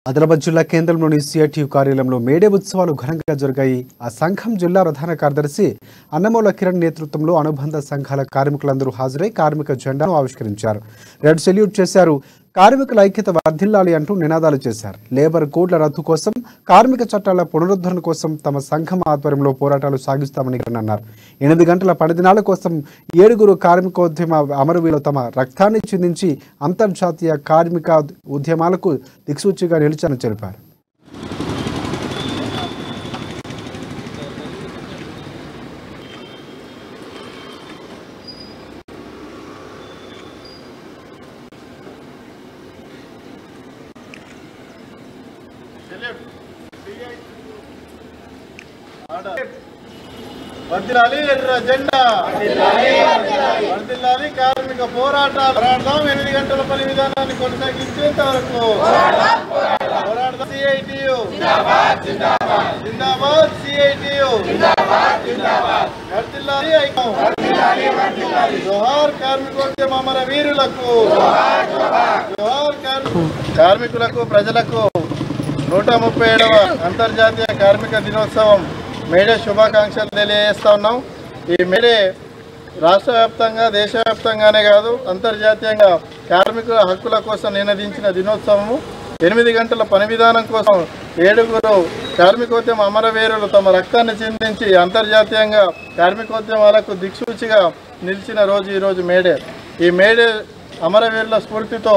ఆదిలాబాద్ జిల్లా కేంద్రంలోని సిఐటియు కార్యాలయంలో మేడే ఉత్సవాలు ఘనంగా జరిగాయి. ఆ సంఘం జిల్లా ప్రధాన కార్యదర్శి అన్నమూల కిరణ్ నేతృత్వంలో అనుబంధ సంఘాల కార్మికులందరూ హాజరై కార్మిక జెండాను ఆవిష్కరించారు. రెడ్ సెల్యూట్ చేశారు. కార్మికుల ఐక్యత వర్ధిల్లాలి అంటూ నినాదాలు చేశారు. లేబర్ కోడ్ల రద్దు కోసం, కార్మిక చట్టాల పునరుద్ధరణ కోసం తమ సంఘం ఆధ్వర్యంలో పోరాటాలు సాగిస్తామని అన్నారు. 8 గంటల పనిదినాల కోసం 7 కార్మికోద్యమ అమరవీరులు తమ రక్తాన్ని చిందించి అంతర్జాతీయ కార్మిక ఉద్యమాలకు దిక్సూచిగా నిలిచారని తెలిపారు. వర్ధిల్లాలి ఎర్ర జెండా, వర్ధిల్లాలి కార్మిక పోరాటాలు. పోరాడదాం 8 గంటల పని విధానాన్ని కొనసాగించేంత వరకు పోరాడదాం. సిఐటియు జిందాబాద్, సిఐటియు వర్ధిల్లాలి ఐక్యం. జోహార్ కార్మికోద్యమ అమర వీరులకు, జోహార్ కార్మికులకు, ప్రజలకు 137వ అంతర్జాతీయ కార్మిక దినోత్సవం మేడే శుభాకాంక్షలు తెలియజేస్తా ఉన్నాం. ఈ మేడే రాష్ట్ర వ్యాప్తంగా, దేశవ్యాప్తంగానే కాదు, అంతర్జాతీయంగా కార్మికుల హక్కుల కోసం నినదించిన దినోత్సవము. 8 గంటల పని విధానం కోసం 7 కార్మికోద్యమ అమరవీరులు తమ రక్తాన్ని చిందించి అంతర్జాతీయంగా కార్మికోద్యమాలకు దిక్సూచిగా నిలిచిన రోజు ఈరోజు మేడే. ఈ మేడే అమరవీరుల స్ఫూర్తితో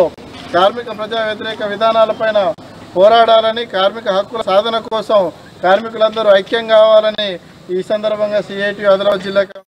కార్మిక ప్రజా వ్యతిరేక విధానాలపైన పోరాడాలని, కార్మిక హక్కుల సాధన కోసం కార్మికులందరూ ఐక్యం కావాలని ఈ సందర్భంగా సిఐటియు ఆదిలాబాద్ జిల్లా